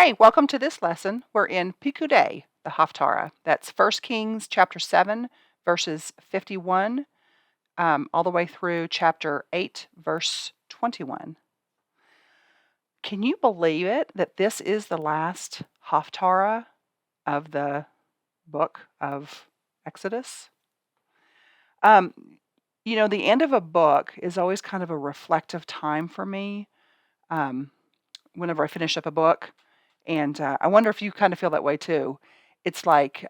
Hey, welcome to this lesson. We're in Pekudei, the Haftarah. That's 1 Kings chapter 7, verses 51, all the way through chapter 8, verse 21. Can you believe it that this is the last Haftarah of the book of Exodus? Um, the end of a book is always kind of a reflective time for me whenever I finish up a book. And I wonder if you kind of feel that way too. It's like,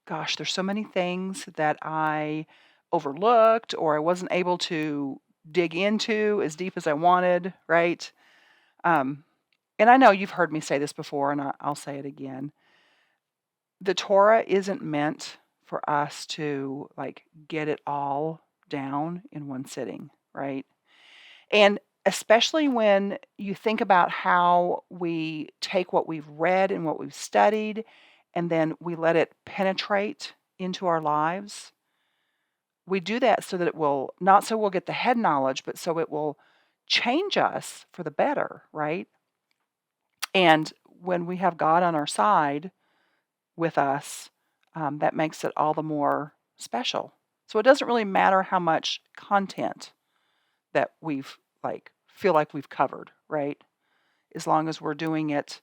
gosh, there's so many things that I overlooked or I wasn't able to dig into as deep as I wanted, right? Um, and I know you've heard me say this before, and I'll say it again. The Torah isn't meant for us to like get it all down in one sitting, right? And especially when you think about how we take what we've read and what we've studied, and then we let it penetrate into our lives. We do that so that it will, not so we'll get the head knowledge, but so it will change us for the better, right? And when we have God on our side with us, that makes it all the more special. So it doesn't really matter how much content that we've feel like we've covered, right? As long as we're doing it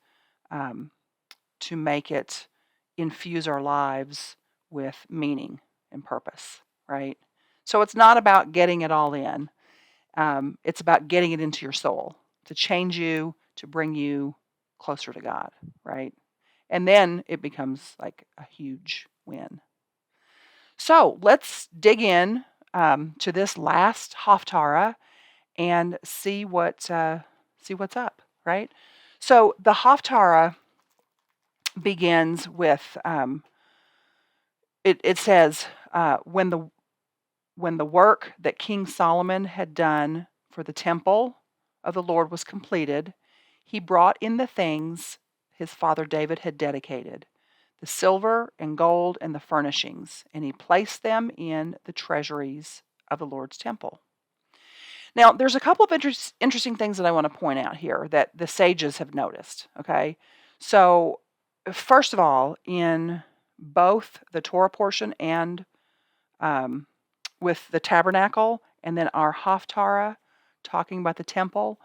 to make it infuse our lives with meaning and purpose, right? So it's not about getting it all in. It's about getting it into your soul to change you, to bring you closer to God, right? And then it becomes like a huge win. So let's dig in to this last Haftarah and see what's up, right? So the Haftarah begins with it says when the work that King Solomon had done for the temple of the Lord was completed, he brought in the things his father David had dedicated, the silver and gold and the furnishings, and he placed them in the treasuries of the Lord's temple. Now, there's a couple of interesting things that I want to point out here that the sages have noticed, okay? So, first of all, in both the Torah portion and with the tabernacle, and then our Haftarah talking about the temple,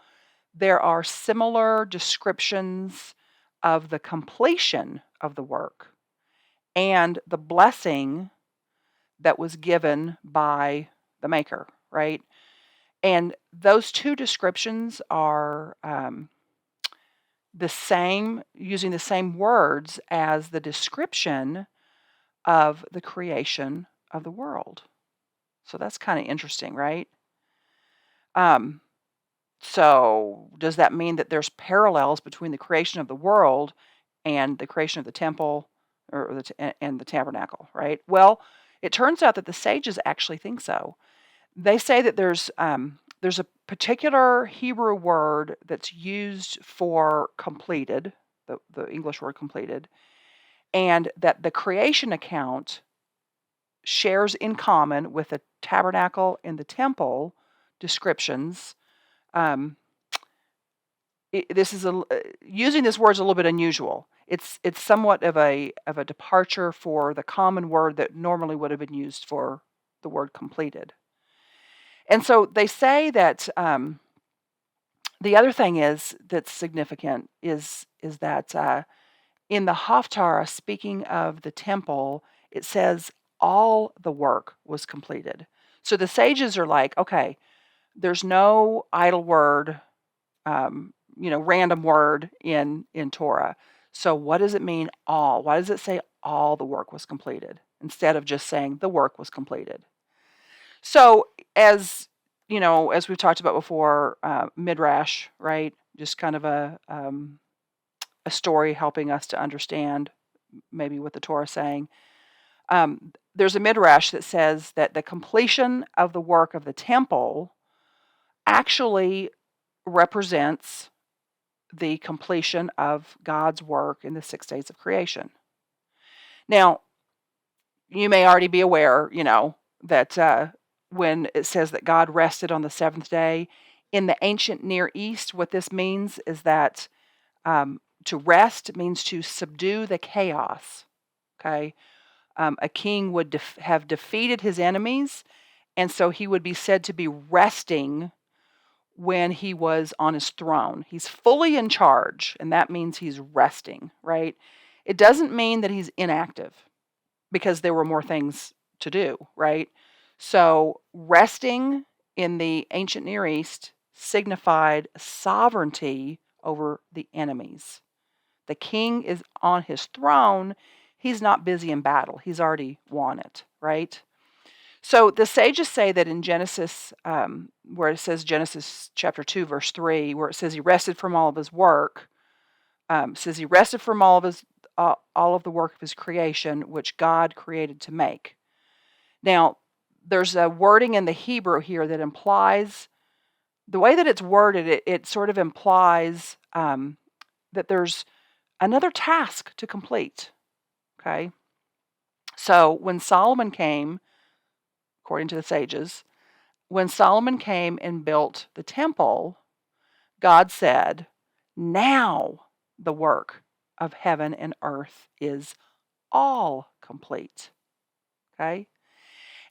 there are similar descriptions of the completion of the work and the blessing that was given by the Maker, right? And those two descriptions are the same, using the same words as the description of the creation of the world. So that's kind of interesting, right? So does that mean that there's parallels between the creation of the world and the creation of the temple and the tabernacle, right? Well, it turns out that the sages actually think so. They say that there's a particular Hebrew word that's used for completed, the English word completed, and that the creation account shares in common with the tabernacle and the temple descriptions. Using this word is a little bit unusual. It's somewhat of a departure for the common word that normally would have been used for the word completed. And so they say that the other thing that's significant is that in the Haftarah, speaking of the temple, it says all the work was completed. So the sages are like, okay, there's no idle word, random word in Torah. So what does it mean all? Why does it say all the work was completed instead of just saying the work was completed? So as we've talked about before, midrash, right? Just kind of a story helping us to understand maybe what the Torah is saying. There's a midrash that says that the completion of the work of the temple actually represents the completion of God's work in the 6 days of creation. Now, you may already be aware, that when it says that God rested on the seventh day, in the ancient Near East, what this means is that To rest means to subdue the chaos. Okay, a king would have defeated his enemies, and so he would be said to be resting when he was on his throne. He's fully in charge, and that means he's resting, right? It doesn't mean that he's inactive, because there were more things to do, right? So resting in the ancient Near East signified sovereignty over the enemies. The king is on his throne. He's not busy in battle. He's already won it, right? So the sages say that in Genesis, where it says Genesis chapter 2, verse 3, where it says he rested from all of his work, says he rested from all of the work of his creation, which God created to make. Now, there's a wording in the Hebrew here that implies, the way that it's worded, it sort of implies that there's another task to complete. Okay? So when Solomon came, according to the sages, when Solomon came and built the temple, God said, now the work of heaven and earth is all complete. Okay?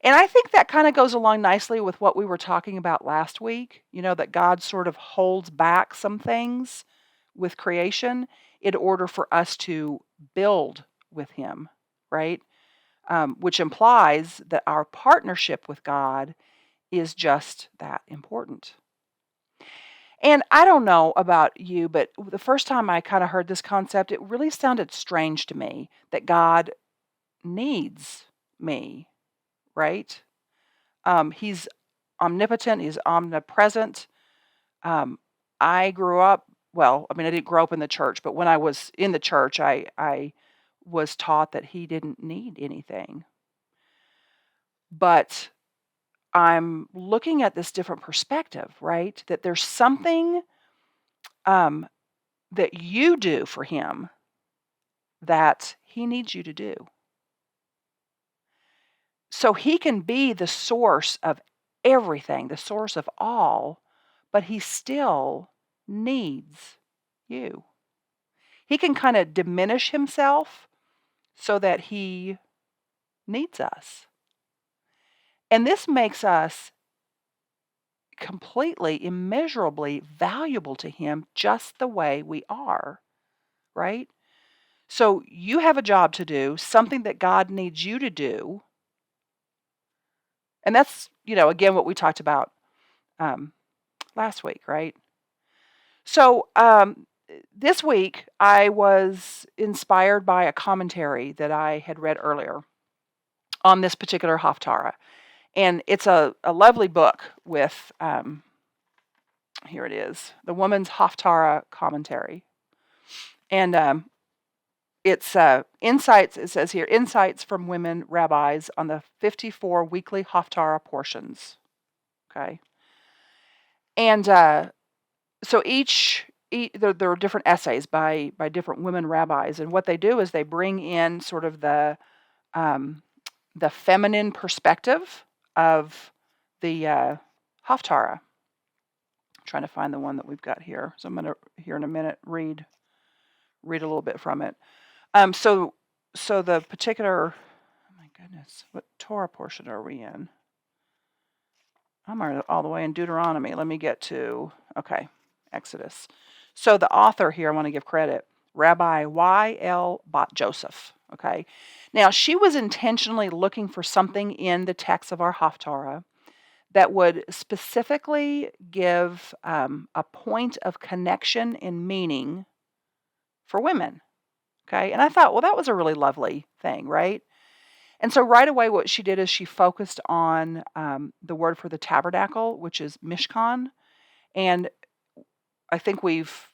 And I think that kind of goes along nicely with what we were talking about last week, that God sort of holds back some things with creation in order for us to build with him, right? Which implies that our partnership with God is just that important. And I don't know about you, but the first time I kind of heard this concept, it really sounded strange to me that God needs me, right? He's omnipotent, he's omnipresent. I grew up, I didn't grow up in the church, but when I was in the church, I was taught that he didn't need anything. But I'm looking at this different perspective, right? That there's something that you do for him that he needs you to do. So he can be the source of everything, the source of all, but he still needs you. He can kind of diminish himself so that he needs us. And this makes us completely, immeasurably valuable to him just the way we are, right? So you have a job to do, something that God needs you to do. And that's, again, what we talked about last week, right? So this week, I was inspired by a commentary that I had read earlier on this particular Haftarah. And it's a lovely book with, here it is, the Woman's Haftarah Commentary. And it's insights, it says here, insights from women rabbis on the 54 weekly Haftarah portions. Okay. And so there are different essays by different women rabbis, and what they do is they bring in sort of the feminine perspective of the Haftarah. I'm trying to find the one that we've got here, so I'm going to here in a minute read a little bit from it. So the particular, oh my goodness, what Torah portion are we in? I'm all the way in Deuteronomy. Let me get to, okay, Exodus. So the author here, I want to give credit, Rabbi Y.L. Bat Joseph. Okay. Now, she was intentionally looking for something in the text of our Haftarah that would specifically give a point of connection and meaning for women. Okay. And I thought, well, that was a really lovely thing, right? And so right away, what she did is she focused on the word for the tabernacle, which is mishkan. And I think we've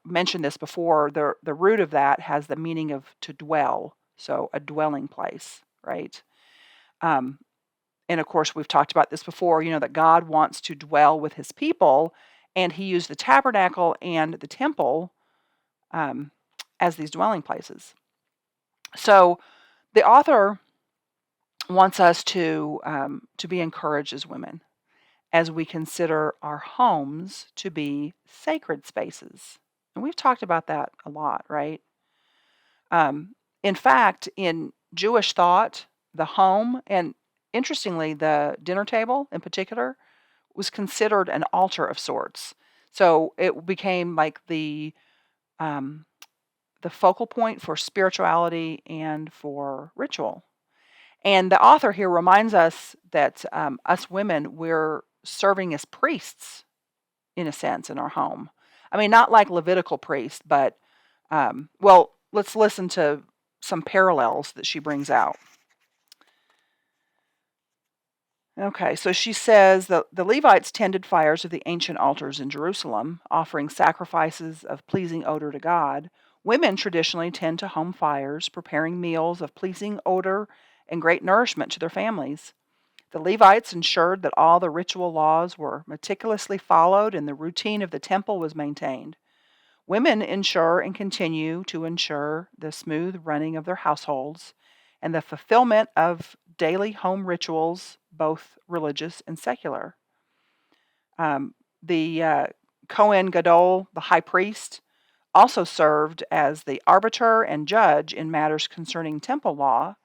mentioned this before. The root of that has the meaning of to dwell, so a dwelling place, right? And of course, we've talked about this before, that God wants to dwell with his people, and he used the tabernacle and the temple as these dwelling places. So the author wants us to be encouraged as women as we consider our homes to be sacred spaces. And we've talked about that a lot, right? In fact, in Jewish thought, the home, and interestingly, the dinner table in particular, was considered an altar of sorts. So it became like um, the focal point for spirituality and for ritual. And the author here reminds us that us women, we're serving as priests in a sense in our home. I mean, not like Levitical priests, but well, let's listen to some parallels that she brings out. Okay, so she says that the Levites tended fires of the ancient altars in Jerusalem, offering sacrifices of pleasing odor to God. Women traditionally tend to home fires, preparing meals of pleasing odor and great nourishment to their families. The Levites ensured that all the ritual laws were meticulously followed and the routine of the temple was maintained. Women ensure and continue to ensure the smooth running of their households and the fulfillment of daily home rituals, both religious and secular. The Kohen Gadol, the high priest, also served as the arbiter and judge in matters concerning temple law.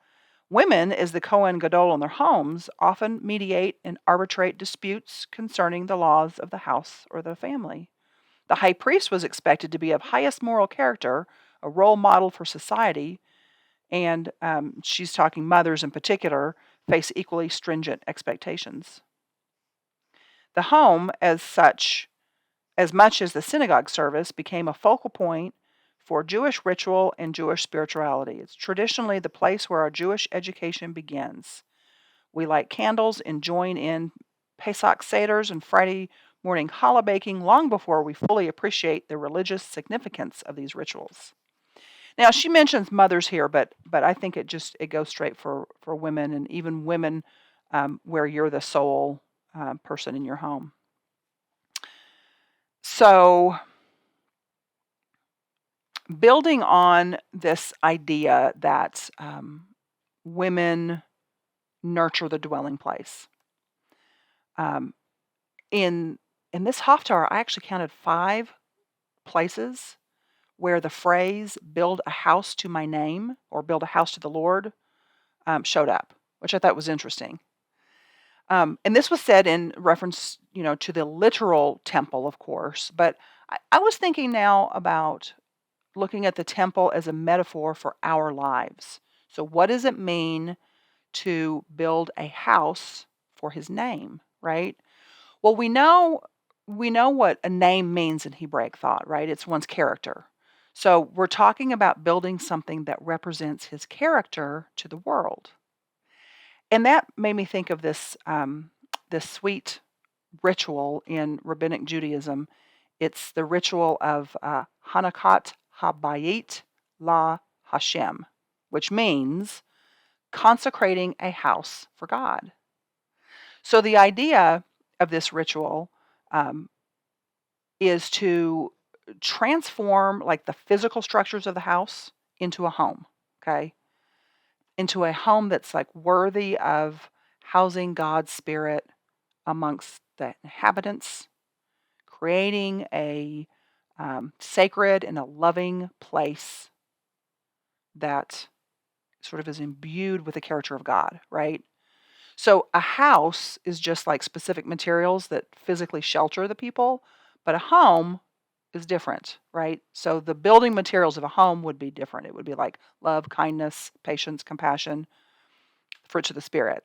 Women, as the Kohen Gadol in their homes, often mediate and arbitrate disputes concerning the laws of the house or the family. The high priest was expected to be of highest moral character, a role model for society, and she's talking mothers in particular, face equally stringent expectations. The home, as much as the synagogue service, became a focal point for Jewish ritual and Jewish spirituality. It's traditionally the place where our Jewish education begins. We light candles and join in Pesach Seders and Friday morning challah baking long before we fully appreciate the religious significance of these rituals. Now she mentions mothers here, but I think it goes straight for women, and even women where you're the sole person in your home. So building on this idea that women nurture the dwelling place. In this Haftarah, I actually counted 5 places where the phrase "build a house to my name" or "build a house to the Lord" showed up, which I thought was interesting. And this was said in reference, to the literal temple, of course. But I was thinking now about looking at the temple as a metaphor for our lives. So, what does it mean to build a house for His name? Right. Well, we know what a name means in Hebraic thought, right? It's one's character. So we're talking about building something that represents His character to the world, and that made me think of this sweet ritual in rabbinic Judaism. It's the ritual of Hanakat Habayit La Hashem, which means consecrating a house for God. So the idea of this ritual is to transform like the physical structures of the house into a home, okay? Into a home that's like worthy of housing God's Spirit amongst the inhabitants, creating a sacred and a loving place that sort of is imbued with the character of God, right? So a house is just like specific materials that physically shelter the people, but a home is different, right? So the building materials of a home would be different. It would be like love, kindness, patience, compassion, fruits of the Spirit,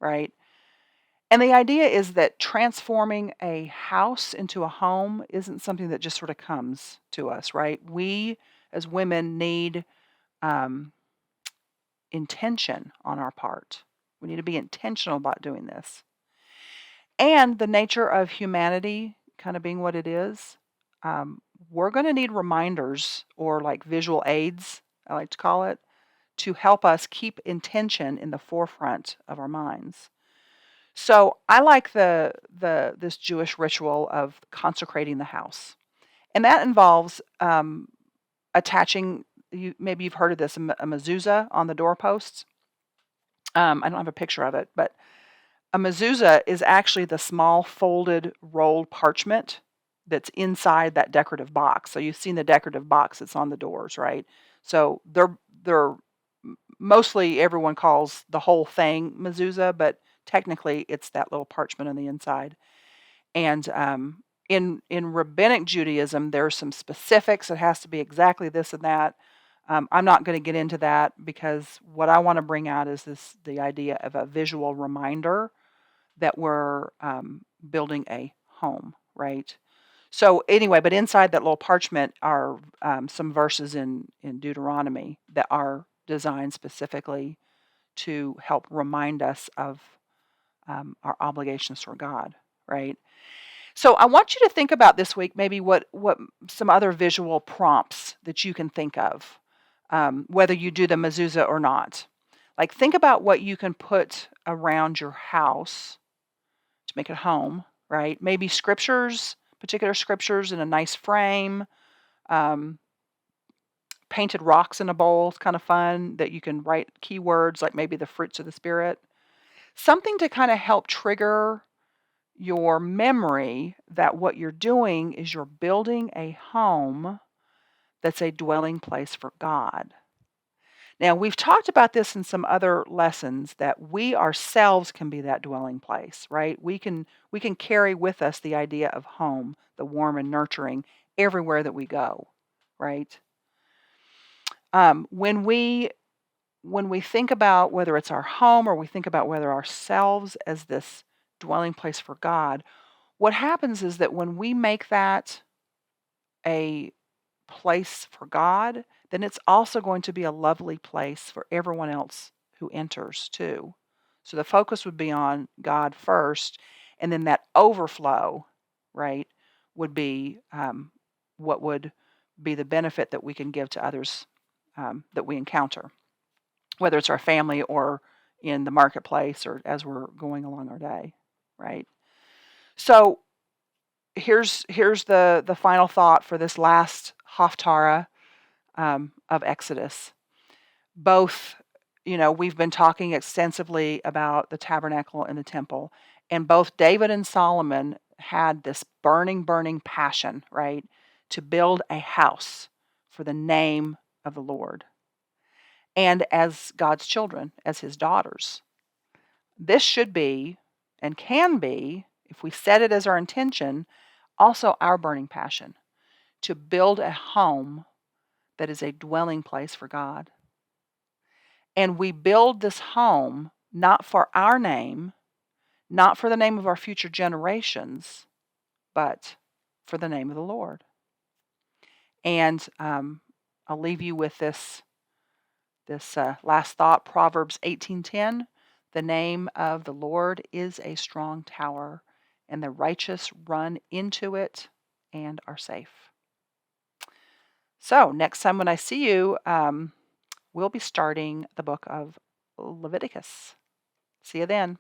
right? And the idea is that transforming a house into a home isn't something that just sort of comes to us, right? We as women need intention on our part. We need to be intentional about doing this. And the nature of humanity kind of being what it is, we're going to need reminders or like visual aids, I like to call it, to help us keep intention in the forefront of our minds. So I like this Jewish ritual of consecrating the house, and that involves attaching. Maybe you've heard of this, a mezuzah on the doorposts. I don't have a picture of it, but a mezuzah is actually the small folded rolled parchment that's inside that decorative box. So you've seen the decorative box that's on the doors, right? So they're mostly everyone calls the whole thing mezuzah, but technically it's that little parchment on the inside. And in rabbinic Judaism, there's some specifics. It has to be exactly this and that. I'm not going to get into that because what I want to bring out is the idea of a visual reminder that we're building a home, right? So anyway, but inside that little parchment are some verses in Deuteronomy that are designed specifically to help remind us of our obligations for God, right? So I want you to think about this week maybe what some other visual prompts that you can think of, whether you do the mezuzah or not. Like think about what you can put around your house to make it home, right? Maybe scriptures, particular scriptures in a nice frame, um, painted rocks in a bowl. It's kind of fun that you can write keywords like maybe the fruits of the Spirit. Something to kind of help trigger your memory that what you're doing is you're building a home that's a dwelling place for God. Now, we've talked about this in some other lessons that we ourselves can be that dwelling place, right? We can carry with us the idea of home, the warm and nurturing everywhere that we go, right? When we think about whether it's our home or we think about whether ourselves as this dwelling place for God, what happens is that when we make that a place for God, then it's also going to be a lovely place for everyone else who enters too. So the focus would be on God first, and then that overflow, right, would be what would be the benefit that we can give to others that we encounter, whether it's our family or in the marketplace or as we're going along our day, right? So here's the final thought for this last Haftarah of Exodus. Both, we've been talking extensively about the tabernacle and the temple, and both David and Solomon had this burning, burning passion, right, to build a house for the name of the Lord. And as God's children, as his daughters, this should be and can be, if we set it as our intention, also our burning passion to build a home that is a dwelling place for God. And we build this home not for our name, not for the name of our future generations, but for the name of the Lord. And I'll leave you with this last thought, Proverbs 18:10. The name of the Lord is a strong tower, and the righteous run into it and are safe. So next time when I see you, we'll be starting the book of Leviticus. See you then.